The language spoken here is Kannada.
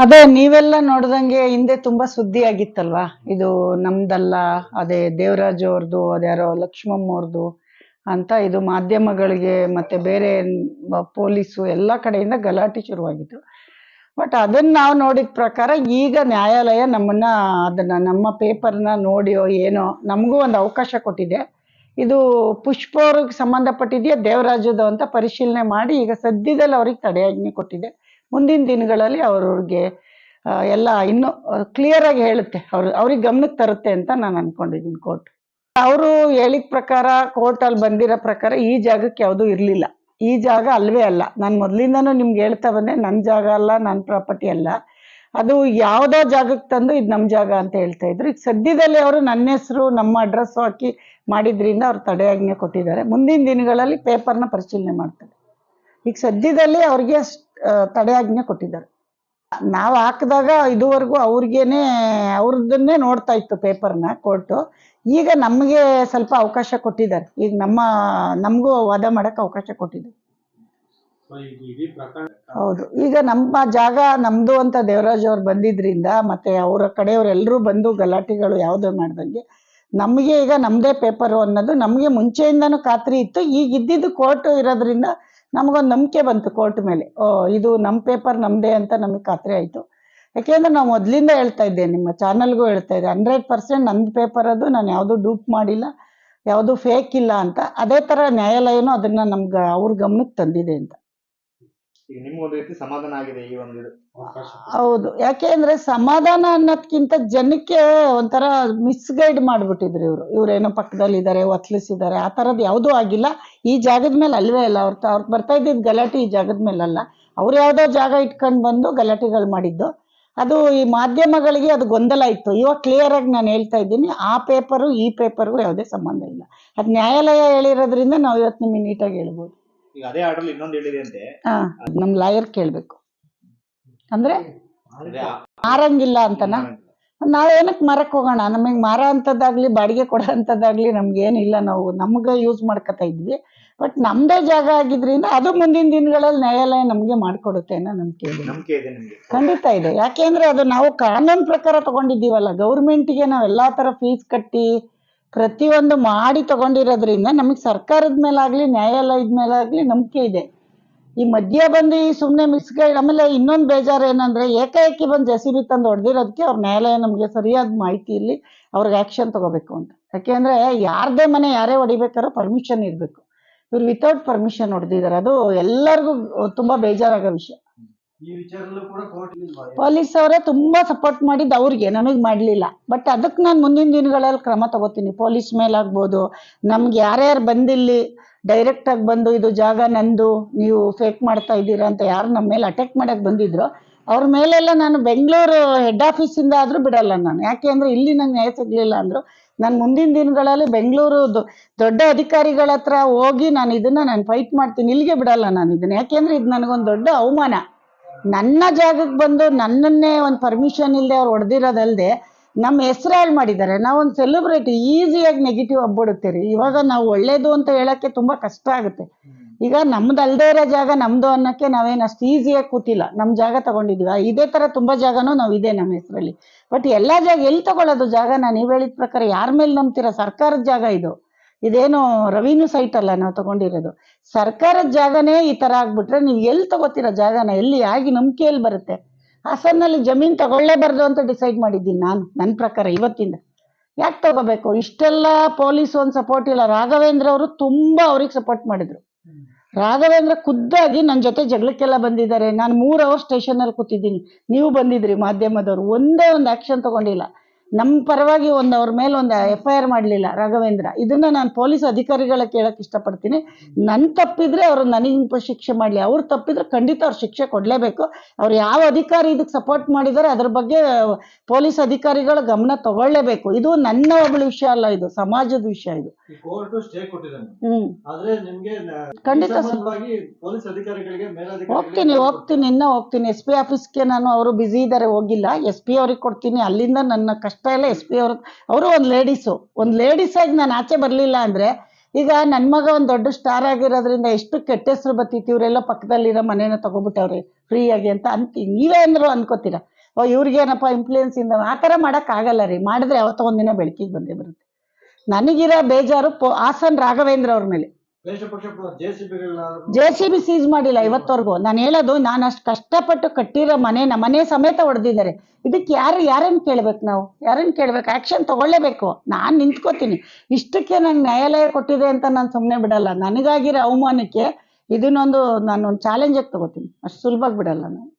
ಅದೇ ನೀವೆಲ್ಲ ನೋಡ್ದಂಗೆ ಹಿಂದೆ ತುಂಬಾ ಸುದ್ದಿ ಆಗಿತ್ತಲ್ವಾ? ಇದು ನಮ್ದಲ್ಲ, ಅದೇ ದೇವರಾಜ್ ಅವ್ರದ್ದು, ಅದ್ಯಾರೋ ಲಕ್ಷ್ಮಮ್ಮ ಅವ್ರದ್ದು ಅಂತ ಇದು ಮಾಧ್ಯಮಗಳಿಗೆ ಮತ್ತೆ ಬೇರೆ ಪೊಲೀಸು ಎಲ್ಲ ಕಡೆಯಿಂದ ಗಲಾಟೆ ಶುರುವಾಗಿತ್ತು. ಬಟ್ ಅದನ್ನ ನಾವು ನೋಡಿದ ಪ್ರಕಾರ ಈಗ ನ್ಯಾಯಾಲಯ ನಮ್ಮನ್ನ ಅದನ್ನ ನಮ್ಮ ಪೇಪರ್ನ ನೋಡಿಯೋ ಏನೋ ನಮಗೂ ಒಂದು ಅವಕಾಶ ಕೊಟ್ಟಿದೆ. ಇದು ಪುಷ್ಪ ಅವ್ರಿಗೆ ಸಂಬಂಧಪಟ್ಟಿದೆಯಾ ದೇವರಾಜದು ಅಂತ ಪರಿಶೀಲನೆ ಮಾಡಿ ಈಗ ಸದ್ಯದಲ್ಲಿ ಅವ್ರಿಗೆ ತಡೆಯಾಜ್ಞೆ ಕೊಟ್ಟಿದೆ. ಮುಂದಿನ ದಿನಗಳಲ್ಲಿ ಅವ್ರಿಗೆ ಎಲ್ಲ ಇನ್ನೂ ಕ್ಲಿಯರ್ ಆಗಿ ಹೇಳುತ್ತೆ, ಅವ್ರಿಗೆ ಗಮನಕ್ಕೆ ತರುತ್ತೆ ಅಂತ ನಾನು ಅನ್ಕೊಂಡಿದ್ದೀನಿ ಕೋರ್ಟ್. ಅವರು ಹೇಳಿದ ಪ್ರಕಾರ ಕೋರ್ಟಲ್ಲಿ ಬಂದಿರೋ ಪ್ರಕಾರ ಈ ಜಾಗಕ್ಕೆ ಯಾವುದೂ ಇರಲಿಲ್ಲ. ಈ ಜಾಗ ಅಲ್ವೇ ಅಲ್ಲ. ನಾನು ಮೊದಲಿಂದನೂ ನಿಮ್ಗೆ ಹೇಳ್ತಾ ಬಂದೆ, ನನ್ನ ಜಾಗ ಅಲ್ಲ, ನನ್ನ ಪ್ರಾಪರ್ಟಿ ಅಲ್ಲ, ಅದು ಯಾವುದೋ ಜಾಗಕ್ಕೆ ತಂದು ಇದು ನಮ್ಮ ಜಾಗ ಅಂತ ಹೇಳ್ತಾ ಇದ್ರು. ಈಗ ಸದ್ಯದಲ್ಲಿ ಅವರು ನನ್ನ ಹೆಸರು ನಮ್ಮ ಅಡ್ರೆಸ್ ಹಾಕಿ ಮಾಡಿದ್ರಿಂದ ಅವ್ರು ತಡೆಯಾಜ್ಞೆ ಕೊಟ್ಟಿದ್ದಾರೆ. ಮುಂದಿನ ದಿನಗಳಲ್ಲಿ ಪೇಪರ್ನ ಪರಿಶೀಲನೆ ಮಾಡ್ತಾರೆ. ಈಗ ಸದ್ಯದಲ್ಲಿ ಅವ್ರಿಗೆ ತಡೆಯಾಜ್ಞೆ ಕೊಟ್ಟಿದ್ದಾರೆ. ನಾವು ಹಾಕಿದಾಗ ಇದುವರೆಗೂ ಅವ್ರಿಗೇನೆ ಅವ್ರದನ್ನೇ ನೋಡ್ತಾ ಇತ್ತು ಪೇಪರ್ನ ಕೋರ್ಟು. ಈಗ ನಮಗೆ ಸ್ವಲ್ಪ ಅವಕಾಶ ಕೊಟ್ಟಿದ್ದಾರೆ. ಈಗ ನಮಗೂ ವಾದ ಮಾಡಕ್ಕೆ ಅವಕಾಶ ಕೊಟ್ಟಿದ್ದಾರೆ. ಹೌದು, ಈಗ ನಮ್ಮ ಜಾಗ ನಮ್ದು ಅಂತ ದೇವರಾಜ್ ಅವ್ರು ಬಂದಿದ್ರಿಂದ ಮತ್ತೆ ಅವರ ಕಡೆಯವರೆಲ್ಲರೂ ಬಂದು ಗಲಾಟೆಗಳು ಯಾವುದೋ ಮಾಡ್ದಂಗೆ ನಮಗೆ ಈಗ ನಮ್ಮದೇ ಪೇಪರು ಅನ್ನೋದು ನಮಗೆ ಮುಂಚೆಯಿಂದನೂ ಖಾತ್ರಿ ಇತ್ತು. ಈಗ ಇದ್ದಿದ್ದು ಕೋರ್ಟ್ ಇರೋದ್ರಿಂದ ನಮಗೊಂದು ನಂಬಿಕೆ ಬಂತು ಕೋರ್ಟ್ ಮೇಲೆ. ಇದು ನಮ್ಮ ಪೇಪರ್ ನಮ್ಮದೇ ಅಂತ ನಮಗೆ ಖಾತ್ರಿ ಆಯಿತು. ಯಾಕೆಂದರೆ ನಾವು ಮೊದಲಿಂದ ಹೇಳ್ತಾ ಇದ್ದೆ, ನಿಮ್ಮ ಚಾನಲ್ಗೂ ಹೇಳ್ತಾ ಇದ್ದೆ, 100% ನಂದು ಪೇಪರ್ ಅದು, ನಾನು ಯಾವುದೂ ಡೂಪ್ ಮಾಡಿಲ್ಲ, ಯಾವುದೂ ಫೇಕ್ ಇಲ್ಲ ಅಂತ. ಅದೇ ಥರ ನ್ಯಾಯಾಲಯನೂ ಅದನ್ನು ನಮ್ಗೆ ಅವ್ರ ಗಮನಕ್ಕೆ ತಂದಿದೆ ಅಂತ. ಸಮಾಧಾನ ಆಗಿದೆ ಈ ಒಂದು ಹೌದು, ಯಾಕೆಂದ್ರೆ ಸಮಾಧಾನ ಅನ್ನೋದ್ಕಿಂತ ಜನಕ್ಕೆ ಒಂಥರ ಮಿಸ್ಗೈಡ್ ಮಾಡ್ಬಿಟ್ಟಿದ್ರು ಇವ್ರೇನೋ ಪಕ್ಕದಲ್ಲಿ ಇದ್ದಾರೆ, ಒತ್ಲಿಸಿದ್ದಾರೆ, ಆ ಥರದ್ದು ಯಾವುದೂ ಆಗಿಲ್ಲ. ಈ ಜಾಗದ ಮೇಲೆ ಅಲ್ವೇ ಅಲ್ಲ, ಅವ್ರು ಬರ್ತಾ ಇದ್ದಿದ್ದು ಗಲಾಟೆ ಈ ಜಾಗದ ಮೇಲಲ್ಲ. ಅವ್ರು ಯಾವುದೋ ಜಾಗ ಇಟ್ಕೊಂಡು ಬಂದು ಗಲಾಟೆಗಳು ಮಾಡಿದ್ದು. ಅದು ಈ ಮಾಧ್ಯಮಗಳಿಗೆ ಅದು ಗೊಂದಲ ಇತ್ತು. ಇವಾಗ ಕ್ಲಿಯರ್ ಆಗಿ ನಾನು ಹೇಳ್ತಾ ಇದ್ದೀನಿ, ಆ ಪೇಪರು ಈ ಪೇಪರ್ಗೂ ಯಾವುದೇ ಸಂಬಂಧ ಇಲ್ಲ. ಅದು ನ್ಯಾಯಾಲಯ ಹೇಳಿರೋದ್ರಿಂದ ನಾವು ಇವತ್ತು ನಿಮಗೆ ನೀಟಾಗಿ ಹೇಳ್ಬೋದು. ಅದೇ ಆರ್ಡರ್ ಇನ್ನೊಂದು ಹೇಳಿದೆ ಅಂತೆ. ನಮ್ಮ ಲಾಯರ್ ಕೇಳಬೇಕು. ಅಂದ್ರೆ ಮಾರಂಗಿಲ್ಲ ಅಂತನಾ? ನಾವೇನಕ್ಕೆ ಮಾರಕ್ಕೆ ಹೋಗೋಣ? ನಮಗೆ ಮಾರ ಅಂಥದ್ದಾಗ್ಲಿ ಬಾಡಿಗೆ ಕೊಡೋ ಅಂಥದ್ದಾಗ್ಲಿ ನಮ್ಗೇನಿಲ್ಲ. ನಾವು ನಮ್ಗೆ ಯೂಸ್ ಮಾಡ್ಕೊತಾ ಇದ್ವಿ. ಬಟ್ ನಮ್ದೇ ಜಾಗ ಆಗಿದ್ರಿಂದ ಅದು ಮುಂದಿನ ದಿನಗಳಲ್ಲಿ ನ್ಯಾಯಾಲಯ ನಮಗೆ ಮಾಡಿಕೊಡುತ್ತೆ ಅನ್ನೋ ನಂಬಿಕೆ ಇದೆ. ಖಂಡಿತ ಇದೆ. ಯಾಕೆಂದ್ರೆ ಅದು ನಾವು ಕಾನೂನು ಪ್ರಕಾರ ತಗೊಂಡಿದ್ದೀವಲ್ಲ, ಗೌರ್ಮೆಂಟಿಗೆ ನಾವು ಎಲ್ಲ ಥರ ಫೀಸ್ ಕಟ್ಟಿ ಪ್ರತಿಯೊಂದು ಮಾಡಿ ತಗೊಂಡಿರೋದ್ರಿಂದ ನಮಗೆ ಸರ್ಕಾರದ ಮೇಲಾಗಲಿ ನ್ಯಾಯಾಲಯದ ಮೇಲಾಗಲಿ ನಂಬಿಕೆ ಇದೆ. ಈ ಮಧ್ಯ ಬಂದು ಈ ಸುಮ್ಮನೆ ಮಿಸ್ಗೈಡ್. ಆಮೇಲೆ ಇನ್ನೊಂದು ಬೇಜಾರು ಏನಂದರೆ, ಏಕಾಏಕಿ ಬಂದು JCB ತಂದು ಹೊಡೆದಿರೋದಕ್ಕೆ ಅವ್ರ ನ್ಯಾಯಾಲಯ ನಮಗೆ ಸರಿಯಾದ ಮಾಹಿತಿ ಇರಲಿ, ಅವ್ರಿಗೆ ಆ್ಯಕ್ಷನ್ ತೊಗೋಬೇಕು ಅಂತ. ಯಾಕೆಂದರೆ ಯಾರದೇ ಮನೆ ಯಾರೇ ಹೊಡಿಬೇಕಾದ್ರೂ ಪರ್ಮಿಷನ್ ಇರಬೇಕು. ಇವ್ರು ವಿತೌಟ್ ಪರ್ಮಿಷನ್ ಹೊಡೆದಿದ್ದಾರೆ. ಅದು ಎಲ್ಲರಿಗೂ ತುಂಬ ಬೇಜಾರಾಗೋ ವಿಷಯ. ಪೊಲೀಸ್ ಅವರೇ ತುಂಬಾ ಸಪೋರ್ಟ್ ಮಾಡಿದ್ದು ಅವ್ರಿಗೆ, ನಮಗೆ ಮಾಡಲಿಲ್ಲ. ಬಟ್ ಅದಕ್ಕೆ ನಾನು ಮುಂದಿನ ದಿನಗಳಲ್ಲಿ ಕ್ರಮ ತಗೋತೀನಿ. ಪೊಲೀಸ್ ಮೇಲಾಗ್ಬೋದು, ನಮ್ಗೆ ಯಾರ್ಯಾರು ಬಂದಿಲ್ಲಿ ಡೈರೆಕ್ಟಾಗಿ ಬಂದು ಇದು ಜಾಗ ನಂದು, ನೀವು ಫೇಕ್ ಮಾಡ್ತಾ ಇದ್ದೀರಾ ಅಂತ ಯಾರು ನಮ್ಮ ಮೇಲೆ ಅಟ್ಯಾಕ್ ಮಾಡಕ್ಕೆ ಬಂದಿದ್ರು, ಅವ್ರ ಮೇಲೆಲ್ಲ ನಾನು ಬೆಂಗಳೂರು ಹೆಡ್ ಆಫೀಸಿಂದ ಆದರೂ ಬಿಡಲ್ಲ ನಾನು. ಯಾಕೆ ಅಂದರೆ ಇಲ್ಲಿ ನಂಗೆ ನ್ಯಾಯ ಸಿಗಲಿಲ್ಲ ಅಂದರು, ನಾನು ಮುಂದಿನ ದಿನಗಳಲ್ಲಿ ಬೆಂಗಳೂರು ದೊಡ್ಡ ಅಧಿಕಾರಿಗಳ ಹತ್ರ ಹೋಗಿ ನಾನು ಫೈಟ್ ಮಾಡ್ತೀನಿ. ಇಲ್ಲಿಗೆ ಬಿಡಲ್ಲ ನಾನು ಇದನ್ನು. ಯಾಕೆಂದರೆ ಇದು ನನಗೊಂದು ದೊಡ್ಡ ಅವಮಾನ. ನನ್ನ ಜಾಗಕ್ಕೆ ಬಂದು ನನ್ನನ್ನೇ ಒಂದು ಪರ್ಮಿಷನ್ ಇಲ್ಲದೆ ಅವ್ರು ಹೊಡೆದಿರೋದಲ್ಲದೆ ನಮ್ಮ ಹೆಸರು ಹಾಳು ಮಾಡಿದ್ದಾರೆ. ನಾವೊಂದು ಸೆಲೆಬ್ರಿಟಿ, ಈಸಿಯಾಗಿ ನೆಗೆಟಿವ್ ಆಗ್ಬಿಡುತ್ತೆ ರೀ. ಇವಾಗ ನಾವು ಒಳ್ಳೇದು ಅಂತ ಹೇಳೋಕ್ಕೆ ತುಂಬ ಕಷ್ಟ ಆಗುತ್ತೆ. ಈಗ ನಮ್ದು ಅಲ್ಲದೆ ಇರೋ ಜಾಗ ನಮ್ಮದು ಅನ್ನೋಕ್ಕೆ ನಾವೇನು ಅಷ್ಟು ಈಸಿಯಾಗಿ ಕೂತಿಲ್ಲ. ನಮ್ಮ ಜಾಗ ತೊಗೊಂಡಿದ್ದೀವಿ. ಇದೇ ಥರ ತುಂಬ ಜಾಗನೂ ನಾವು ಇದೆ ನಮ್ಮ ಹೆಸರಲ್ಲಿ. ಬಟ್ ಎಲ್ಲ ಜಾಗ ಎಲ್ಲಿ ತೊಗೊಳ್ಳೋದು ಜಾಗನ? ನೀವು ಹೇಳಿದ ಪ್ರಕಾರ ಯಾರ ಮೇಲೆ ನಂಬ್ತೀರಾ? ಸರ್ಕಾರದ ಜಾಗ ಇದು. ಇದೇನು ರೆವಿನ್ಯೂ ಸೈಟ್ ಅಲ್ಲ ನಾವು ತಗೊಂಡಿರೋದು. ಸರ್ಕಾರದ ಜಾಗನೇ ಈ ಥರ ಆಗ್ಬಿಟ್ರೆ ನೀವು ಎಲ್ಲಿ ತಗೋತೀರ ಜಾಗನ? ಎಲ್ಲಿ ಆಗಿ ನಂಬಿಕೆಯಲ್ಲಿ ಬರುತ್ತೆ? ಹಾಸನಲ್ಲಿ ಜಮೀನು ತಗೊಳ್ಳೇಬಾರ್ದು ಅಂತ ಡಿಸೈಡ್ ಮಾಡಿದ್ದೀನಿ ನಾನು, ನನ್ನ ಪ್ರಕಾರ ಇವತ್ತಿಂದ. ಯಾಕೆ ತಗೋಬೇಕು? ಇಷ್ಟೆಲ್ಲ ಪೊಲೀಸ್ ಒಂದು ಸಪೋರ್ಟ್ ಇಲ್ಲ. ರಾಘವೇಂದ್ರ ಅವರು ತುಂಬ ಅವ್ರಿಗೆ ಸಪೋರ್ಟ್ ಮಾಡಿದ್ರು. ರಾಘವೇಂದ್ರ ಖುದ್ದಾಗಿ ನನ್ನ ಜೊತೆ ಜಗಳಕ್ಕೆಲ್ಲ ಬಂದಿದ್ದಾರೆ. ನಾನು 3 ಅವರ್ ಸ್ಟೇಷನಲ್ಲಿ ಕೂತಿದ್ದೀನಿ. ನೀವು ಬಂದಿದ್ರಿ ಮಾಧ್ಯಮದವರು, ಒಂದೇ ಒಂದು ಆ್ಯಕ್ಷನ್ ತಗೊಂಡಿಲ್ಲ. ನಮ್ಮ ಪರವಾಗಿ ಅವ್ರ ಮೇಲೆ ಒಂದು FIR ಮಾಡಲಿಲ್ಲ ರಾಘವೇಂದ್ರ. ಇದನ್ನು ನಾನು ಪೊಲೀಸ್ ಅಧಿಕಾರಿಗಳ ಕೇಳಕ್ಕೆ ಇಷ್ಟಪಡ್ತೀನಿ. ನನ್ನ ತಪ್ಪಿದ್ರೆ ಅವರು ನನಗೆ ಶಿಕ್ಷೆ ಮಾಡಲಿ, ಅವ್ರು ತಪ್ಪಿದ್ರೆ ಖಂಡಿತ ಅವ್ರು ಶಿಕ್ಷೆ ಕೊಡಲೇಬೇಕು. ಅವ್ರು ಯಾವ ಅಧಿಕಾರಿ ಇದಕ್ಕೆ ಸಪೋರ್ಟ್ ಮಾಡಿದ್ದಾರೆ ಅದ್ರ ಬಗ್ಗೆ ಪೊಲೀಸ್ ಅಧಿಕಾರಿಗಳ ಗಮನ ತಗೊಳ್ಳೇಬೇಕು. ಇದು ನನ್ನ ಒಬ್ಬಳ ವಿಷಯ ಅಲ್ಲ, ಇದು ಸಮಾಜದ ವಿಷಯ. ಇದು ಖಂಡಿತ ಹೋಗ್ತೀನಿ, ಇನ್ನೂ ಹೋಗ್ತೀನಿ. SP ಆಫೀಸ್ಗೆ ನಾನು, ಅವರು ಬ್ಯುಸಿ ಇದ್ದಾರೆ, ಹೋಗಿಲ್ಲ. SP ಅವ್ರಿಗೆ ಕೊಡ್ತೀನಿ. ಅಲ್ಲಿಂದ ನನ್ನ ಕಷ್ಟ ಎಲ್ಲ SP ಅವರು ಒಂದು ಲೇಡೀಸಾಗಿ ನಾನು ಆಚೆ ಬರಲಿಲ್ಲ ಅಂದರೆ ಈಗ ನನ್ನ ಮಗ ಒಂದು ದೊಡ್ಡ ಸ್ಟಾರ್ ಆಗಿರೋದ್ರಿಂದ ಎಷ್ಟು ಕೆಟ್ಟ ಹೆಸರು ಬತ್ತಿತ್ತು. ಇವರೆಲ್ಲ ಪಕ್ಕದಲ್ಲಿರೋ ಮನೇನ ತಗೊಬಿಟ್ಟವ್ರೆ. ಫ್ರೀಯಾಗಿ ಅಂತ ಅಂತೀವಿ. ನೀವೇ ಅಂದ್ರು ಅನ್ಕೋತೀರಾ, ಓ ಇವ್ರಿಗೇನಪ್ಪ ಇನ್ಫ್ಲೂಯೆನ್ಸ್ ಇಂದ. ಆ ಥರ ಮಾಡೋಕ್ಕಾಗಲ್ಲ ರೀ. ಮಾಡಿದ್ರೆ ಯಾವತ್ತೋ ಒಂದಿನ ಬೆಳಕಿಗೆ ಬಂದೇ ಬರುತ್ತೆ. ನನಗಿರೋ ಬೇಜಾರು ಹಾಸನ್ ರಾಘವೇಂದ್ರ ಅವ್ರ ಮೇಲೆ. JCB ಸೀಸ್ ಮಾಡಿಲ್ಲ ಇವತ್ತವರೆಗೂ. ನಾನು ಹೇಳೋದು, ನಾನು ಅಷ್ಟು ಕಷ್ಟಪಟ್ಟು ಕಟ್ಟಿರೋ ಮನೆ ಸಮೇತ ಹೊಡೆದಿದ್ದಾರೆ. ಇದಕ್ಕೆ ಯಾರನ್ನು ಕೇಳ್ಬೇಕು? ನಾವು ಯಾರನ್ನು ಕೇಳ್ಬೇಕು? ಆ್ಯಕ್ಷನ್ ತಗೊಳ್ಳೇಬೇಕು. ನಾನು ನಿಂತ್ಕೋತೀನಿ. ಇಷ್ಟಕ್ಕೆ ನಂಗೆ ನ್ಯಾಯಾಲಯ ಕೊಟ್ಟಿದೆ ಅಂತ ನಾನು ಸುಮ್ಮನೆ ಬಿಡಲ್ಲ. ನನಗಾಗಿರೋ ಅವಮಾನಕ್ಕೆ ಇದನ್ನೊಂದು ನಾನೊಂದು ಚಾಲೆಂಜಾಗಿ ತಗೋತೀನಿ. ಅಷ್ಟು ಸುಲಭವಾಗಿ ಬಿಡಲ್ಲ ನಾನು.